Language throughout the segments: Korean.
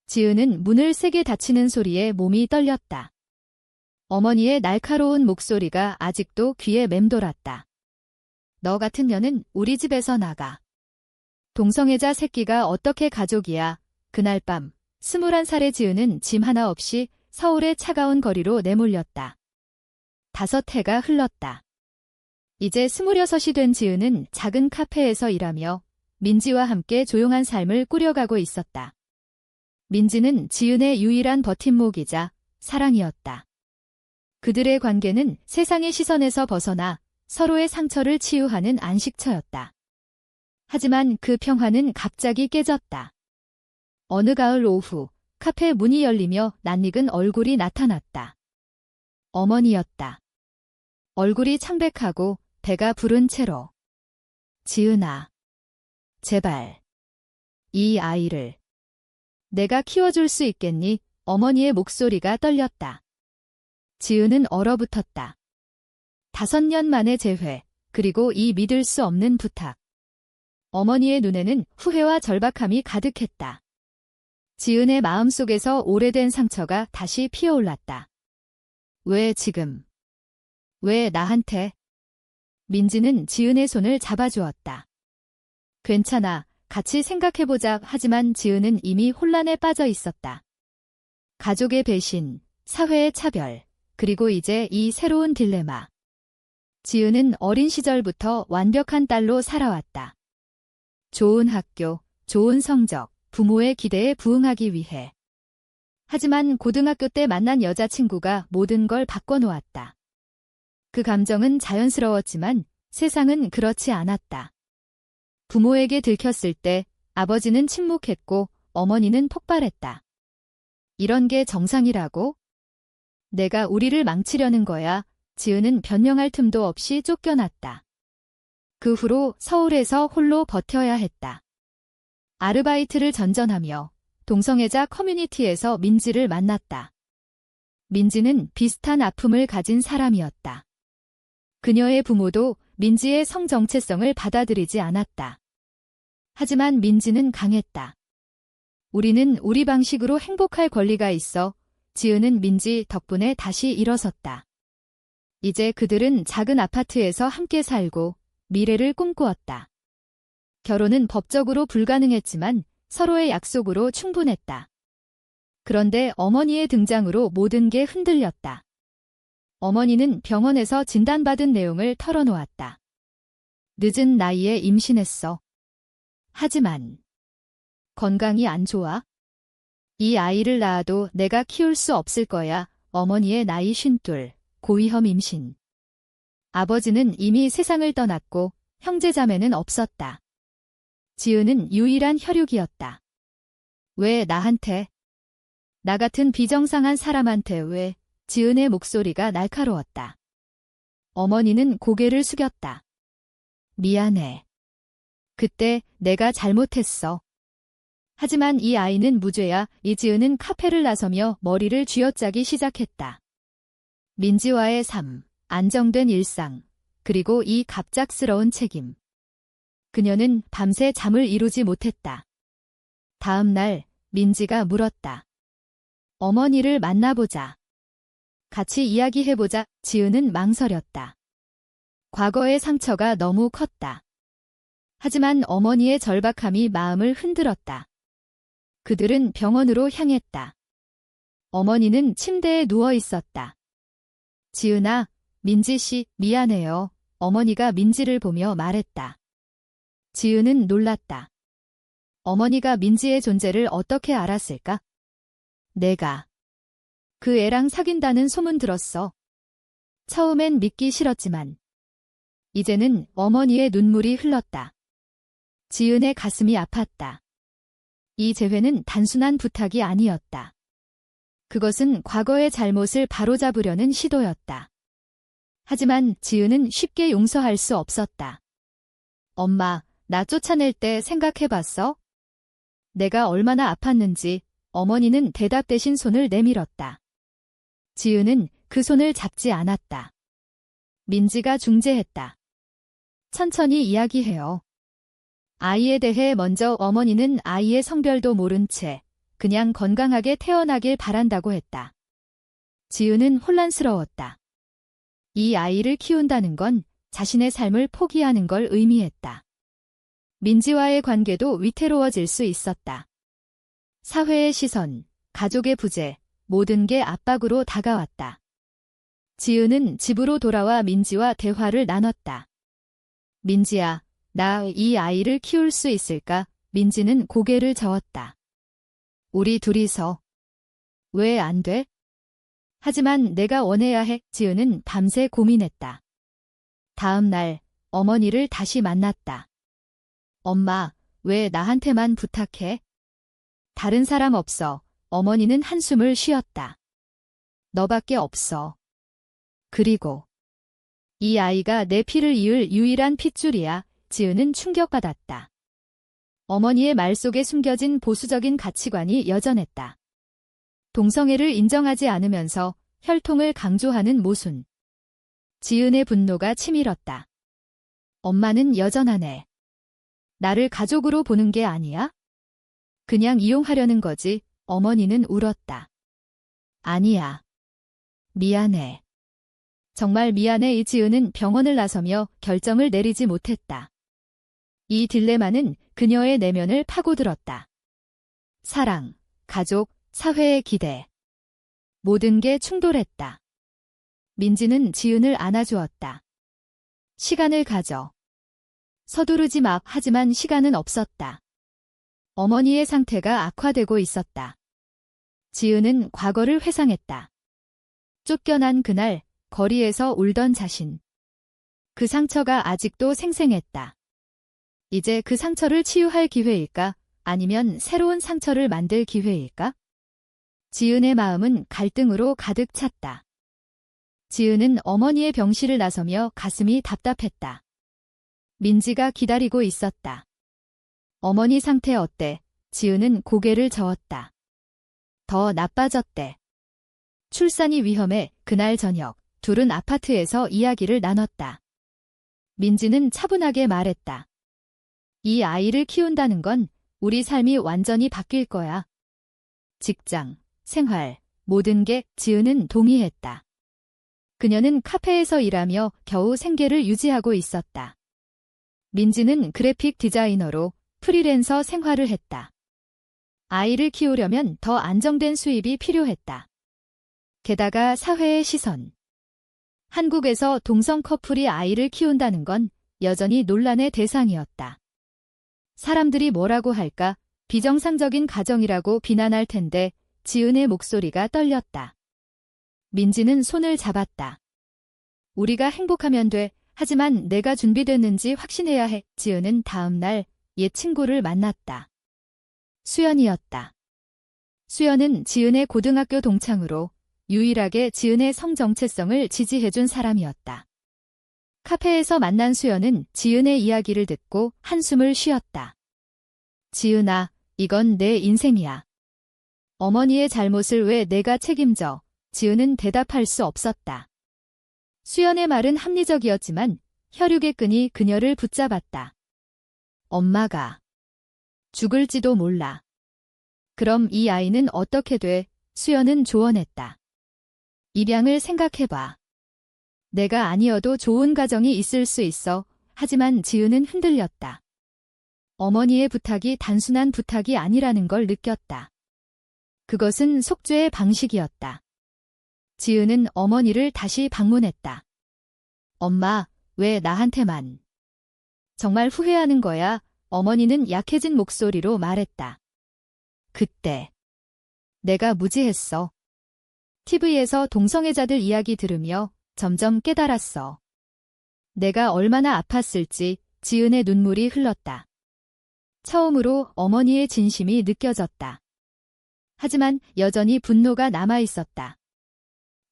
지은은 문을 세게 닫히는 소리에 몸이 떨렸다. 어머니의 날카로운 목소리가 아직도 귀에 맴돌았다. 너 같은 년은 우리 집에서 나가. 동성애자 새끼가 어떻게 가족이야. 그날 밤 21살의 지은은 짐 하나 없이 서울의 차가운 거리로 내몰렸다. 5해가 흘렀다. 이제 26이 된 지은은 작은 카페에서 일하며 민지와 함께 조용한 삶을 꾸려가고 있었다. 민지는 지은의 유일한 버팀목이자 사랑이었다. 그들의 관계는 세상의 시선에서 벗어나 서로의 상처를 치유하는 안식처였다. 하지만 그 평화는 갑자기 깨졌다. 어느 가을 오후 카페 문이 열리며 낯익은 얼굴이 나타났다. 어머니였다. 얼굴이 창백하고 배가 부른 채로. 지은아. 제발. 이 아이를. 내가 키워줄 수 있겠니? 어머니의 목소리가 떨렸다. 지은은 얼어붙었다. 5년 만의 재회, 그리고 이 믿을 수 없는 부탁. 어머니의 눈에는 후회와 절박함이 가득했다. 지은의 마음속에서 오래된 상처가 다시 피어올랐다. 왜 지금? 왜 나한테? 민지는 지은의 손을 잡아주었다. 괜찮아, 같이 생각해보자. 하지만 지은은 이미 혼란에 빠져 있었다. 가족의 배신, 사회의 차별, 그리고 이제 이 새로운 딜레마. 지은은 어린 시절부터 완벽한 딸로 살아왔다. 좋은 학교, 좋은 성적, 부모의 기대에 부응하기 위해. 하지만 고등학교 때 만난 여자친구가 모든 걸 바꿔놓았다. 그 감정은 자연스러웠지만 세상은 그렇지 않았다. 부모에게 들켰을 때 아버지는 침묵했고 어머니는 폭발했다. 이런 게 정상이라고? 내가 우리를 망치려는 거야. 지은은 변명할 틈도 없이 쫓겨났다. 그 후로 서울에서 홀로 버텨야 했다. 아르바이트를 전전하며 동성애자 커뮤니티에서 민지를 만났다. 민지는 비슷한 아픔을 가진 사람이었다. 그녀의 부모도 민지의 성 정체성을 받아들이지 않았다. 하지만 민지는 강했다. 우리는 우리 방식으로 행복할 권리가 있어. 지은은 민지 덕분에 다시 일어섰다. 이제 그들은 작은 아파트에서 함께 살고 미래를 꿈꾸었다. 결혼은 법적으로 불가능했지만 서로의 약속으로 충분했다. 그런데 어머니의 등장으로 모든 게 흔들렸다. 어머니는 병원에서 진단받은 내용을 털어놓았다. 늦은 나이에 임신했어. 하지만 건강이 안 좋아? 이 아이를 낳아도 내가 키울 수 없을 거야. 어머니의 나이 52, 고위험 임신. 아버지는 이미 세상을 떠났고 형제자매는 없었다. 지은은 유일한 혈육이었다. 왜 나한테? 나 같은 비정상한 사람한테 왜? 지은의 목소리가 날카로웠다. 어머니는 고개를 숙였다. 미안해. 그때 내가 잘못했어. 하지만 이 아이는 무죄야. 이지은은 카페를 나서며 머리를 쥐어짜기 시작했다. 민지와의 삶, 안정된 일상, 그리고 이 갑작스러운 책임. 그녀는 밤새 잠을 이루지 못했다. 다음 날 민지가 물었다. 어머니를 만나보자. 같이 이야기해보자. 지은은 망설였다. 과거의 상처가 너무 컸다. 하지만 어머니의 절박함이 마음을 흔들었다. 그들은 병원으로 향했다. 어머니는 침대에 누워 있었다. 지은아, 민지 씨, 미안해요. 어머니가 민지를 보며 말했다. 지은은 놀랐다. 어머니가 민지의 존재를 어떻게 알았을까? 내가 그 애랑 사귄다는 소문 들었어. 처음엔 믿기 싫었지만 이제는 어머니의 눈물이 흘렀다. 지은의 가슴이 아팠다. 이 재회는 단순한 부탁이 아니었다. 그것은 과거의 잘못을 바로잡으려는 시도였다. 하지만 지은은 쉽게 용서할 수 없었다. 엄마, 나 쫓아낼 때 생각해봤어? 내가 얼마나 아팠는지. 어머니는 대답 대신 손을 내밀었다. 지은은 그 손을 잡지 않았다. 민지가 중재했다. 천천히 이야기해요. 아이에 대해 먼저. 어머니는 아이의 성별도 모른 채 그냥 건강하게 태어나길 바란다고 했다. 지은은 혼란스러웠다. 이 아이를 키운다는 건 자신의 삶을 포기하는 걸 의미했다. 민지와의 관계도 위태로워질 수 있었다. 사회의 시선, 가족의 부재, 모든 게 압박으로 다가왔다. 지은은 집으로 돌아와 민지와 대화를 나눴다. 민지야, 나 이 아이를 키울 수 있을까? 민지는 고개를 저었다. 우리 둘이서. 왜 안 돼? 하지만 내가 원해야 해. 지은은 밤새 고민했다. 다음 날 어머니를 다시 만났다. 엄마, 왜 나한테만 부탁해? 다른 사람 없어. 어머니는 한숨을 쉬었다. 너밖에 없어. 그리고 이 아이가 내 피를 이을 유일한 핏줄이야. 지은은 충격받았다. 어머니의 말 속에 숨겨진 보수적인 가치관이 여전했다. 동성애를 인정하지 않으면서 혈통을 강조하는 모순. 지은의 분노가 치밀었다. 엄마는 여전하네. 나를 가족으로 보는 게 아니야? 그냥 이용하려는 거지. 어머니는 울었다. 아니야. 미안해. 정말 미안해. 지은은 병원을 나서며 결정을 내리지 못했다. 이 딜레마는 그녀의 내면을 파고들었다. 사랑, 가족, 사회의 기대. 모든 게 충돌했다. 민지는 지은을 안아주었다. 시간을 가져. 서두르지 마. 하지만 시간은 없었다. 어머니의 상태가 악화되고 있었다. 지은은 과거를 회상했다. 쫓겨난 그날, 거리에서 울던 자신. 그 상처가 아직도 생생했다. 이제 그 상처를 치유할 기회일까? 아니면 새로운 상처를 만들 기회일까? 지은의 마음은 갈등으로 가득 찼다. 지은은 어머니의 병실을 나서며 가슴이 답답했다. 민지가 기다리고 있었다. 어머니 상태 어때? 지은은 고개를 저었다. 더 나빠졌대. 출산이 위험해. 그날 저녁, 둘은 아파트에서 이야기를 나눴다. 민지는 차분하게 말했다. 이 아이를 키운다는 건 우리 삶이 완전히 바뀔 거야. 직장, 생활, 모든 게. 지은은 동의했다. 그녀는 카페에서 일하며 겨우 생계를 유지하고 있었다. 민지는 그래픽 디자이너로 프리랜서 생활을 했다. 아이를 키우려면 더 안정된 수입이 필요했다. 게다가 사회의 시선. 한국에서 동성 커플이 아이를 키운다는 건 여전히 논란의 대상이었다. 사람들이 뭐라고 할까? 비정상적인 가정이라고 비난할 텐데. 지은의 목소리가 떨렸다. 민지는 손을 잡았다. 우리가 행복하면 돼. 하지만 내가 준비됐는지 확신해야 해. 지은은 다음 날 옛 친구를 만났다. 수연이었다. 수연은 지은의 고등학교 동창으로 유일하게 지은의 성 정체성을 지지해준 사람이었다. 카페에서 만난 수연은 지은의 이야기를 듣고 한숨을 쉬었다. 지은아, 이건 내 인생이야. 어머니의 잘못을 왜 내가 책임져? 지은은 대답할 수 없었다. 수연의 말은 합리적이었지만 혈육의 끈이 그녀를 붙잡았다. 엄마가 죽을지도 몰라. 그럼 이 아이는 어떻게 돼? 수연은 조언했다. 입양을 생각해봐. 내가 아니어도 좋은 가정이 있을 수 있어. 하지만 지은은 흔들렸다. 어머니의 부탁이 단순한 부탁이 아니라는 걸 느꼈다. 그것은 속죄의 방식이었다. 지은은 어머니를 다시 방문했다. 엄마, 왜 나한테만? 정말 후회하는 거야? 어머니는 약해진 목소리로 말했다. 그때 내가 무지했어. TV에서 동성애자들 이야기 들으며 점점 깨달았어. 내가 얼마나 아팠을지. 지은의 눈물이 흘렀다. 처음으로 어머니의 진심이 느껴졌다. 하지만 여전히 분노가 남아있었다.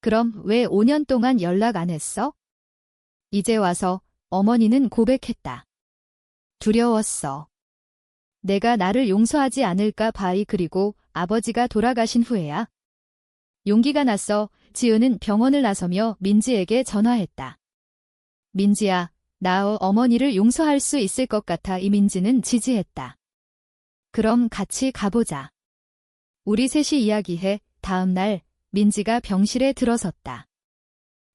그럼 왜 5년 동안 연락 안 했어? 이제 와서. 어머니는 고백했다. 두려웠어. 내가 나를 용서하지 않을까 봐. 그리고 아버지가 돌아가신 후에야. 용기가 났어. 지은은 병원을 나서며 민지에게 전화했다. 민지야, 나 어머니를 용서할 수 있을 것 같아. 이민지는 지지했다. 그럼 같이 가보자. 우리 셋이 이야기해 다음 날 민지가 병실에 들어섰다.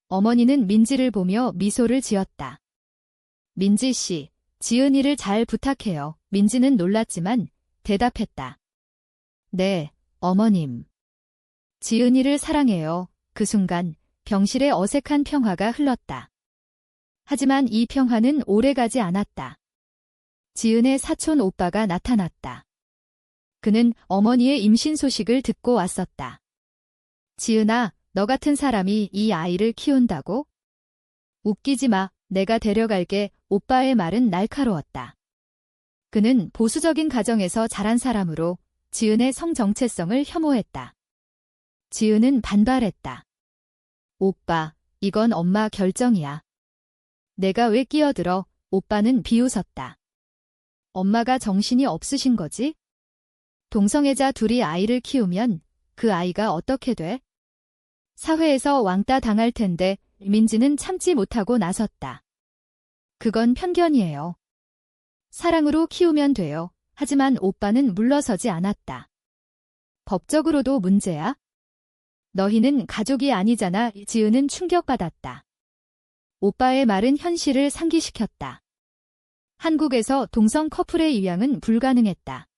어머니는 민지를 보며 미소를 지었다. 민지 씨, 지은이를 잘 부탁해요. 민지는 놀랐지만 대답했다. 네, 어머님. 지은이를 사랑해요. 그 순간 병실에 어색한 평화가 흘렀다. 하지만 이 평화는 오래가지 않았다. 지은의 사촌 오빠가 나타났다. 그는 어머니의 임신 소식을 듣고 왔었다. 지은아, 너 같은 사람이 이 아이를 키운다고? 웃기지 마, 내가 데려갈게. 오빠의 말은 날카로웠다. 그는 보수적인 가정에서 자란 사람으로 지은의 성 정체성을 혐오했다. 지은은 반발했다. 오빠, 이건 엄마 결정이야. 내가 왜 끼어들어? 오빠는 비웃었다. 엄마가 정신이 없으신 거지? 동성애자 둘이 아이를 키우면 그 아이가 어떻게 돼? 사회에서 왕따 당할 텐데. 민지는 참지 못하고 나섰다. 그건 편견이에요. 사랑으로 키우면 돼요. 하지만 오빠는 물러서지 않았다. 법적으로도 문제야? 너희는 가족이 아니잖아. 지은은 충격받았다. 오빠의 말은 현실을 상기시켰다. 한국에서 동성 커플의 입양은 불가능했다.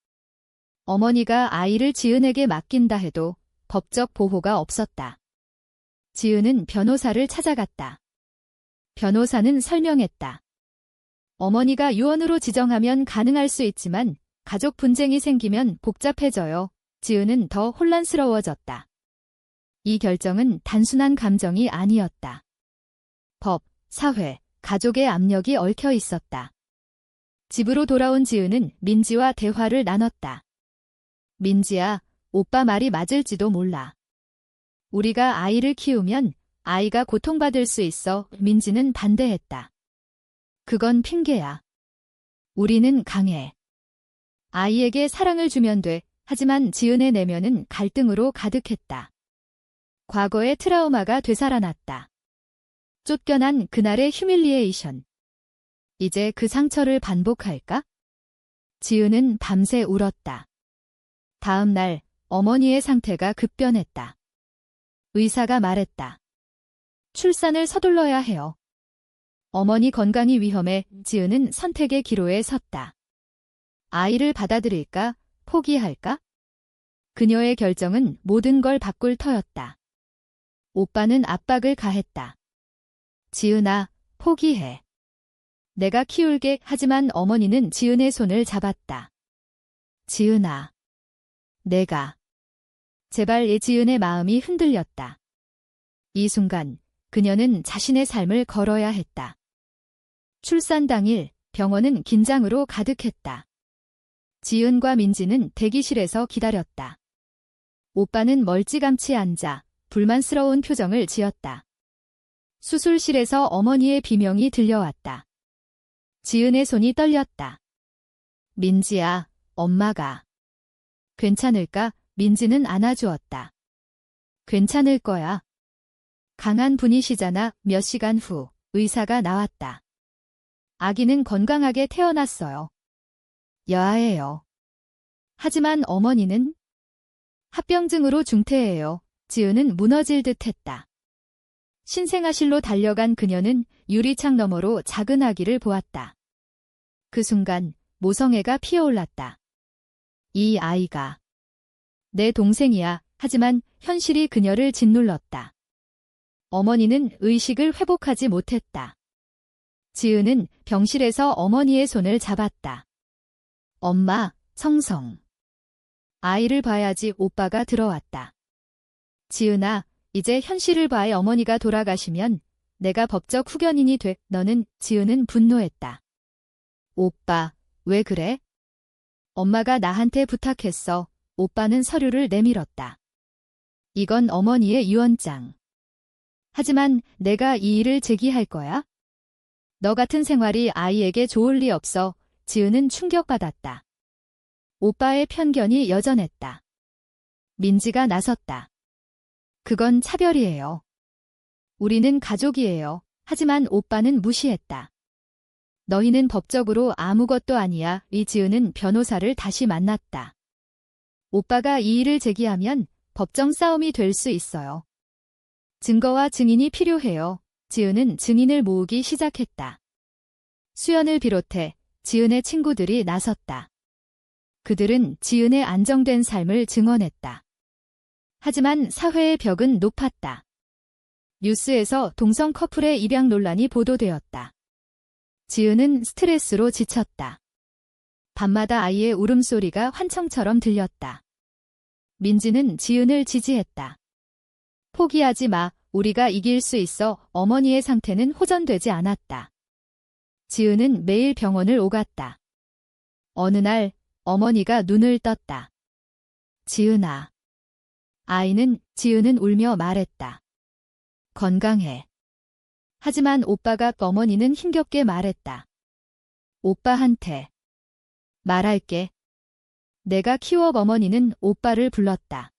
어머니가 아이를 지은에게 맡긴다 해도 법적 보호가 없었다. 지은은 변호사를 찾아갔다. 변호사는 설명했다. 어머니가 유언으로 지정하면 가능할 수 있지만 가족 분쟁이 생기면 복잡해져요. 지은은 더 혼란스러워졌다. 이 결정은 단순한 감정이 아니었다. 법, 사회, 가족의 압력이 얽혀 있었다. 집으로 돌아온 지은은 민지와 대화를 나눴다. 민지야, 오빠 말이 맞을지도 몰라. 우리가 아이를 키우면 아이가 고통받을 수 있어. 민지는 반대했다. 그건 핑계야. 우리는 강해. 아이에게 사랑을 주면 돼. 하지만 지은의 내면은 갈등으로 가득했다. 과거의 트라우마가 되살아났다. 쫓겨난 그날의 휴밀리에이션. 이제 그 상처를 반복할까? 지은은 밤새 울었다. 다음 날 어머니의 상태가 급변했다. 의사가 말했다. 출산을 서둘러야 해요. 어머니 건강이 위험해. 지은은 선택의 기로에 섰다. 아이를 받아들일까? 포기할까? 그녀의 결정은 모든 걸 바꿀 터였다. 오빠는 압박을 가했다. 지은아, 포기해. 내가 키울게. 하지만 어머니는 지은의 손을 잡았다. 지은아. 내가. 제발. 지은의 마음이 흔들렸다. 이 순간 그녀는 자신의 삶을 걸어야 했다. 출산 당일 병원은 긴장으로 가득했다. 지은과 민지는 대기실에서 기다렸다. 오빠는 멀찌감치 앉아 불만스러운 표정을 지었다. 수술실에서 어머니의 비명이 들려왔다. 지은의 손이 떨렸다. 민지야, 엄마가. 괜찮을까? 민지는 안아주었다. 괜찮을 거야. 강한 분이시잖아. 몇 시간 후 의사가 나왔다. 아기는 건강하게 태어났어요. 여아예요. 하지만 어머니는 합병증으로 중태예요. 지은은 무너질 듯했다. 신생아실로 달려간 그녀는 유리창 너머로 작은 아기를 보았다. 그 순간 모성애가 피어올랐다. 이 아이가 내 동생이야. 하지만 현실이 그녀를 짓눌렀다. 어머니는 의식을 회복하지 못했다. 지은은 병실에서 어머니의 손을 잡았다. 엄마, 성성. 아이를 봐야지. 오빠가 들어왔다. 지은아, 이제 현실을 봐야. 어머니가 돌아가시면 내가 법적 후견인이 돼. 너는. 지은은 분노했다. 오빠, 왜 그래? 엄마가 나한테 부탁했어. 오빠는 서류를 내밀었다. 이건 어머니의 유언장. 하지만 내가 이 일을 제기할 거야? 너 같은 생활이 아이에게 좋을 리 없어. 지은은 충격받았다. 오빠의 편견이 여전했다. 민지가 나섰다. 그건 차별이에요. 우리는 가족이에요. 하지만 오빠는 무시했다. 너희는 법적으로 아무것도 아니야. 이지은은 변호사를 다시 만났다. 오빠가 이의를 제기하면 법정 싸움이 될 수 있어요. 증거와 증인이 필요해요. 지은은 증인을 모으기 시작했다. 수연을 비롯해 지은의 친구들이 나섰다. 그들은 지은의 안정된 삶을 증언했다. 하지만 사회의 벽은 높았다. 뉴스에서 동성 커플의 입양 논란이 보도되었다. 지은은 스트레스로 지쳤다. 밤마다 아이의 울음소리가 환청처럼 들렸다. 민지는 지은을 지지했다. 포기하지 마, 우리가 이길 수 있어. 어머니의 상태는 호전되지 않았다. 지은은 매일 병원을 오갔다. 어느 날 어머니가 눈을 떴다. 지은아. 지은은 울며 말했다. 건강해. 하지만 오빠가 어머니는 힘겹게 말했다. 오빠한테 말할게. 내가 키워. 어머니는 오빠를 불렀다.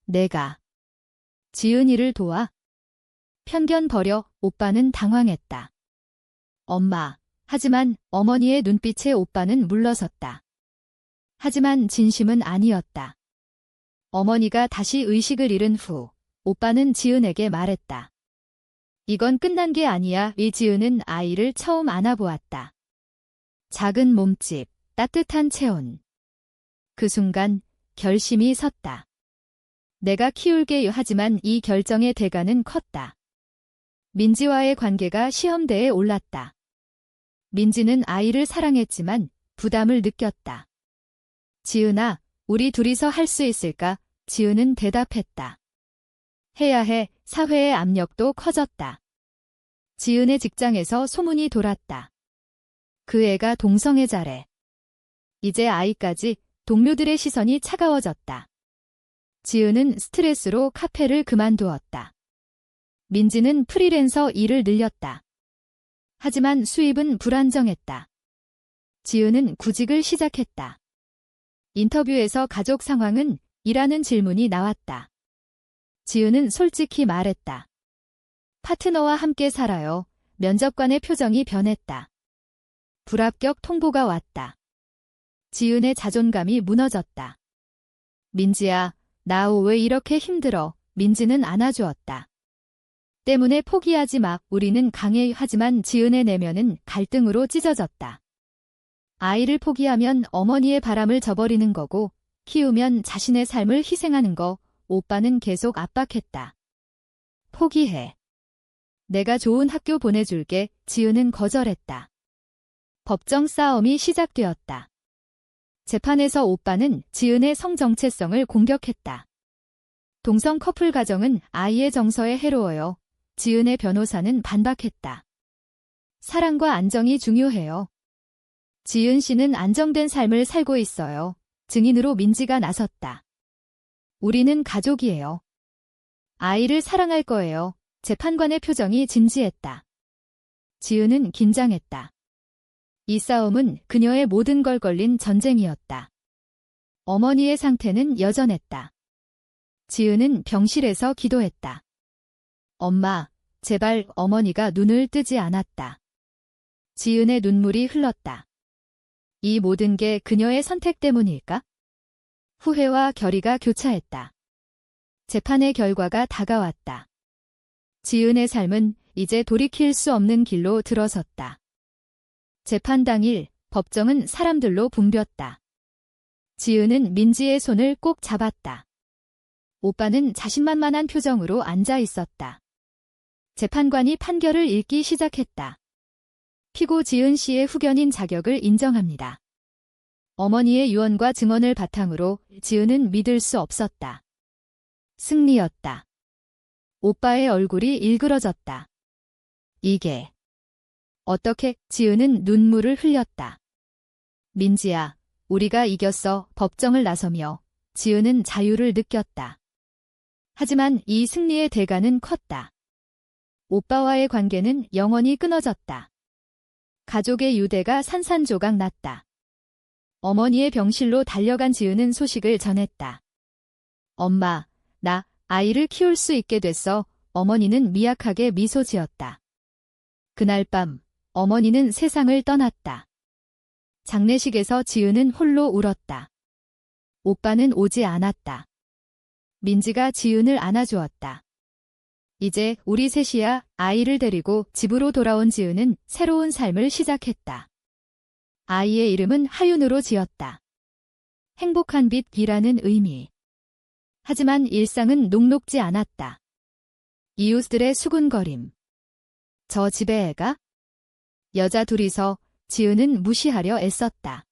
내가 지은이를 도와. 편견 버려. 오빠는 당황했다. 엄마. 하지만 어머니의 눈빛에 오빠는 물러섰다. 하지만 진심은 아니었다. 어머니가 다시 의식을 잃은 후 오빠는 지은에게 말했다. 이건 끝난 게 아니야. 지은은 아이를 처음 안아보았다. 작은 몸집, 따뜻한 체온. 그 순간 결심이 섰다. 내가 키울게요. 하지만 이 결정의 대가는 컸다. 민지와의 관계가 시험대에 올랐다. 민지는 아이를 사랑했지만 부담을 느꼈다. 지은아, 우리 둘이서 할 수 있을까? 지은은 대답했다. 해야 해. 사회의 압력도 커졌다. 지은의 직장에서 소문이 돌았다. 그 애가 동성애자래. 이제 아이까지. 동료들의 시선이 차가워졌다. 지은은 스트레스로 카페를 그만두었다. 민지는 프리랜서 일을 늘렸다. 하지만 수입은 불안정했다. 지은은 구직을 시작했다. 인터뷰에서 가족 상황은? 이라는 질문이 나왔다. 지은은 솔직히 말했다. 파트너와 함께 살아요. 면접관의 표정이 변했다. 불합격 통보가 왔다. 지은의 자존감이 무너졌다. 민지야, 나 왜 이렇게 힘들어? 민지는 안아주었다. 때문에 포기하지 마. 우리는 강해. 하지만 지은의 내면은 갈등으로 찢어졌다. 아이를 포기하면 어머니의 바람을 저버리는 거고, 키우면 자신의 삶을 희생하는 거. 오빠는 계속 압박했다. 포기해. 내가 좋은 학교 보내줄게. 지은은 거절했다. 법정 싸움이 시작되었다. 재판에서 오빠는 지은의 성 정체성을 공격했다. 동성 커플 가정은 아이의 정서에 해로워요. 지은의 변호사는 반박했다. 사랑과 안정이 중요해요. 지은 씨는 안정된 삶을 살고 있어요. 증인으로 민지가 나섰다. 우리는 가족이에요. 아이를 사랑할 거예요. 재판관의 표정이 진지했다. 지은은 긴장했다. 이 싸움은 그녀의 모든 걸 걸린 전쟁이었다. 어머니의 상태는 여전했다. 지은은 병실에서 기도했다. 엄마, 제발. 어머니가 눈을 뜨지 않았다. 지은의 눈물이 흘렀다. 이 모든 게 그녀의 선택 때문일까? 후회와 결의가 교차했다. 재판의 결과가 다가왔다. 지은의 삶은 이제 돌이킬 수 없는 길로 들어섰다. 재판 당일 법정은 사람들로 붐볐다. 지은은 민지의 손을 꼭 잡았다. 오빠는 자신만만한 표정으로 앉아 있었다. 재판관이 판결을 읽기 시작했다. 피고 지은 씨의 후견인 자격을 인정합니다. 어머니의 유언과 증언을 바탕으로 지은은 믿을 수 없었다. 승리였다. 오빠의 얼굴이 일그러졌다. 이게 어떻게? 지은은 눈물을 흘렸다. 민지야, 우리가 이겼어. 법정을 나서며 지은은 자유를 느꼈다. 하지만 이 승리의 대가는 컸다. 오빠와의 관계는 영원히 끊어졌다. 가족의 유대가 산산조각 났다. 어머니의 병실로 달려간 지은은 소식을 전했다. 엄마, 나 아이를 키울 수 있게 됐어. 어머니는 미약하게 미소 지었다. 그날 밤 어머니는 세상을 떠났다. 장례식에서 지은은 홀로 울었다. 오빠는 오지 않았다. 민지가 지은을 안아주었다. 이제 우리 셋이야. 아이를 데리고 집으로 돌아온 지은은 새로운 삶을 시작했다. 아이의 이름은 하윤으로 지었다. 행복한 빛이라는 의미. 하지만 일상은 녹록지 않았다. 이웃들의 수군거림. 저 집에 애가? 여자 둘이서 지은은 무시하려 애썼다.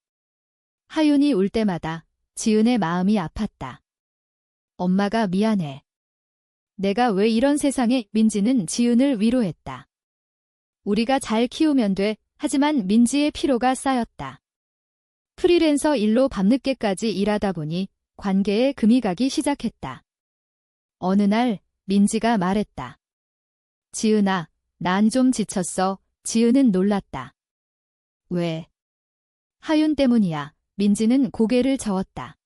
하윤이 울 때마다 지은의 마음이 아팠다. 엄마가 미안해. 내가 왜 이런 세상에. 민지는 지은을 위로했다. 우리가 잘 키우면 돼. 하지만 민지의 피로가 쌓였다. 프리랜서 일로 밤늦게까지 일하다 보니 관계에 금이 가기 시작했다. 어느 날 민지가 말했다. 지은아, 난 좀 지쳤어. 지은은 놀랐다. 왜? 하윤 때문이야. 민지는 고개를 저었다.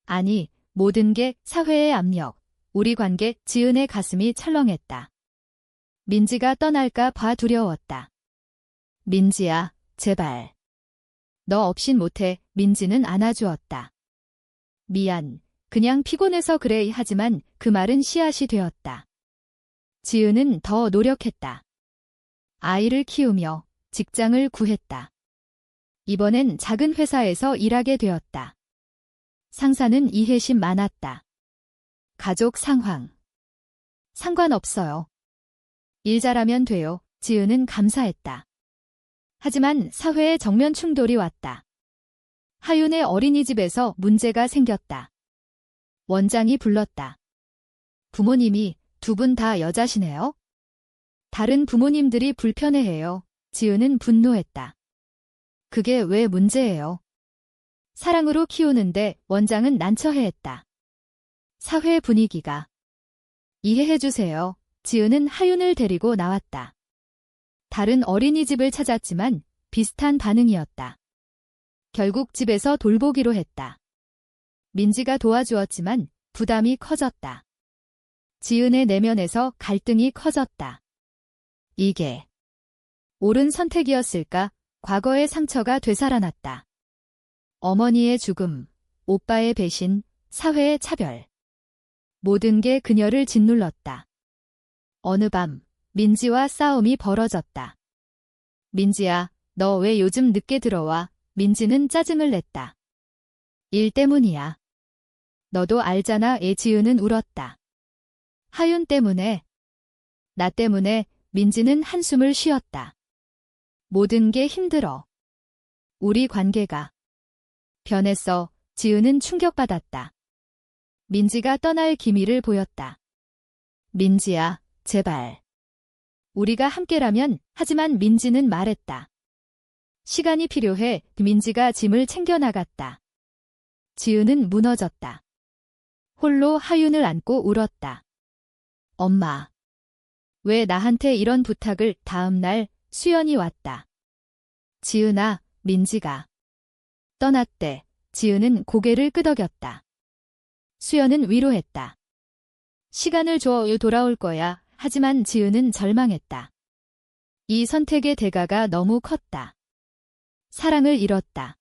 아니, 모든 게 사회의 압력, 우리 관계. 지은의 가슴이 철렁했다. 민지가 떠날까 봐 두려웠다. 민지야, 제발. 너 없인 못해. 민지는 안아주었다. 미안, 그냥 피곤해서 그래. 하지만 그 말은 씨앗이 되었다. 지은은 더 노력했다. 아이를 키우며 직장을 구했다. 이번엔 작은 회사에서 일하게 되었다. 상사는 이해심 많았다. 가족 상황. 상관없어요. 일 잘하면 돼요. 지은은 감사했다. 하지만 사회에 정면 충돌이 왔다. 하윤의 어린이집에서 문제가 생겼다. 원장이 불렀다. 부모님이 두 분 다 여자시네요? 다른 부모님들이 불편해해요. 지은은 분노했다. 그게 왜 문제예요? 사랑으로 키우는데. 원장은 난처해했다. 사회 분위기가. 이해해주세요. 지은은 하윤을 데리고 나왔다. 다른 어린이집을 찾았지만 비슷한 반응이었다. 결국 집에서 돌보기로 했다. 민지가 도와주었지만 부담이 커졌다. 지은의 내면에서 갈등이 커졌다. 이게 옳은 선택이었을까? 과거의 상처가 되살아났다. 어머니의 죽음, 오빠의 배신, 사회의 차별. 모든 게 그녀를 짓눌렀다. 어느 밤 민지와 싸움이 벌어졌다. 민지야, 너 왜 요즘 늦게 들어와? 민지는 짜증을 냈다. 일 때문이야. 너도 알잖아. 지은은 울었다. 하윤 때문에. 나 때문에. 민지는 한숨을 쉬었다. 모든 게 힘들어. 우리 관계가 변했어. 지은은 충격받았다. 민지가 떠날 기미를 보였다. 민지야, 제발. 우리가 함께라면. 하지만 민지는 말했다. 시간이 필요해. 민지가 짐을 챙겨나갔다. 지은은 무너졌다. 홀로 하윤을 안고 울었다. 엄마. 왜 나한테 이런 부탁을? 다음 날 수연이 왔다. 지은아, 민지가 떠났대. 지은은 고개를 끄덕였다. 수연은 위로했다. 시간을 줘. 돌아올 거야. 하지만 지은은 절망했다. 이 선택의 대가가 너무 컸다. 사랑을 잃었다.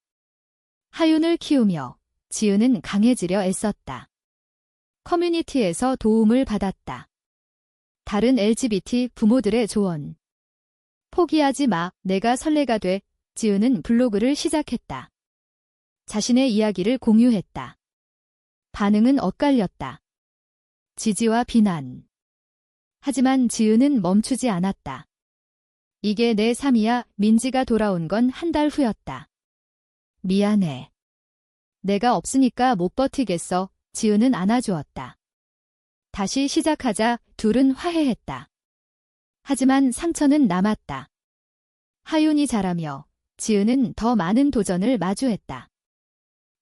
하윤을 키우며 지은은 강해지려 애썼다. 커뮤니티에서 도움을 받았다. 다른 LGBT 부모들의 조언. 포기하지 마. 내가 설레가 돼. 지은은 블로그를 시작했다. 자신의 이야기를 공유했다. 반응은 엇갈렸다. 지지와 비난. 하지만 지은은 멈추지 않았다. 이게 내 삶이야. 민지가 돌아온 건 한 달 후였다. 미안해. 내가 없으니까 못 버티겠어. 지은은 안아주었다. 다시 시작하자. 둘은 화해했다. 하지만 상처는 남았다. 하윤이 자라며 지은은 더 많은 도전을 마주했다.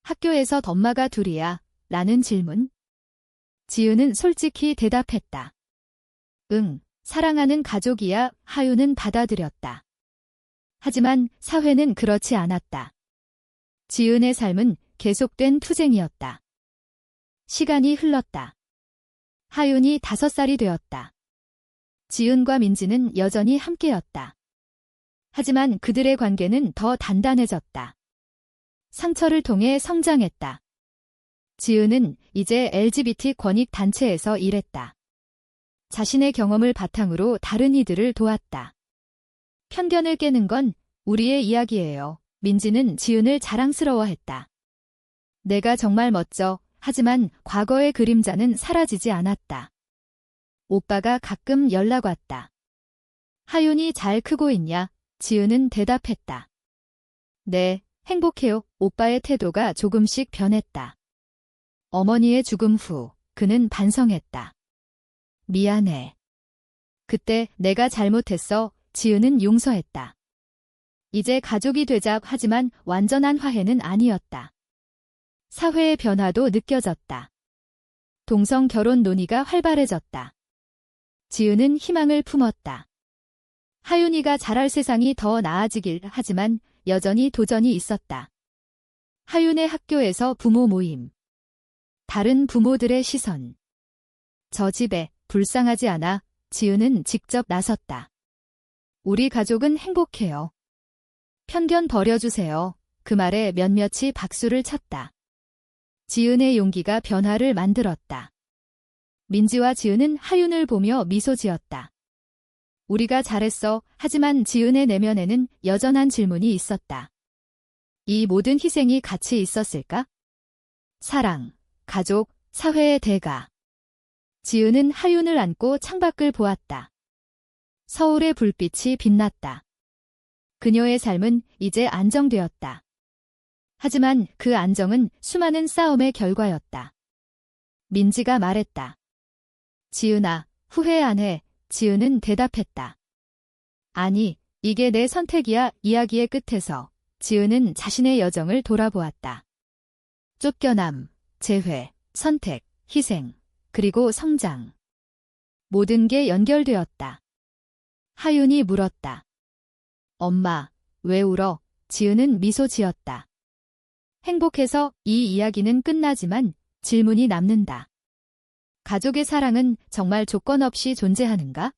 학교에서 엄마가 둘이야? 라는 질문. 지은은 솔직히 대답했다. 응, 사랑하는 가족이야. 하윤은 받아들였다. 하지만 사회는 그렇지 않았다. 지은의 삶은 계속된 투쟁이었다. 시간이 흘렀다. 하윤이 5살이 되었다. 지은과 민지는 여전히 함께였다. 하지만 그들의 관계는 더 단단해졌다. 상처를 통해 성장했다. 지은은 이제 LGBT 권익 단체에서 일했다. 자신의 경험을 바탕으로 다른 이들을 도왔다. 편견을 깨는 건 우리의 이야기예요. 민지는 지은을 자랑스러워했다. 내가 정말 멋져. 하지만 과거의 그림자는 사라지지 않았다. 오빠가 가끔 연락 왔다. 하윤이 잘 크고 있냐? 지은은 대답했다. 네, 행복해요. 오빠의 태도가 조금씩 변했다. 어머니의 죽음 후 그는 반성했다. 미안해. 그때 내가 잘못했어. 지은은 용서했다. 이제 가족이 되자. 하지만 완전한 화해는 아니었다. 사회의 변화도 느껴졌다. 동성 결혼 논의가 활발해졌다. 지은은 희망을 품었다. 하윤이가 자랄 세상이 더 나아지길. 하지만 여전히 도전이 있었다. 하윤의 학교에서 부모 모임. 다른 부모들의 시선. 저 집에 불쌍하지 않아. 지은은 직접 나섰다. 우리 가족은 행복해요. 편견 버려주세요. 그 말에 몇몇이 박수를 쳤다. 지은의 용기가 변화를 만들었다. 민지와 지은은 하윤을 보며 미소 지었다. 우리가 잘했어. 하지만 지은의 내면에는 여전한 질문이 있었다. 이 모든 희생이 가치 있었을까? 사랑, 가족, 사회의 대가. 지은은 하윤을 안고 창밖을 보았다. 서울의 불빛이 빛났다. 그녀의 삶은 이제 안정되었다. 하지만 그 안정은 수많은 싸움의 결과였다. 민지가 말했다. 지은아, 후회 안 해. 지은은 대답했다. 아니, 이게 내 선택이야. 이야기의 끝에서 지은은 자신의 여정을 돌아보았다. 쫓겨남, 재회, 선택, 희생, 그리고 성장. 모든 게 연결되었다. 하윤이 물었다. 엄마, 왜 울어? 지은은 미소 지었다. 행복해서 이 이야기는 끝나지만 질문이 남는다. 가족의 사랑은 정말 조건 없이 존재하는가?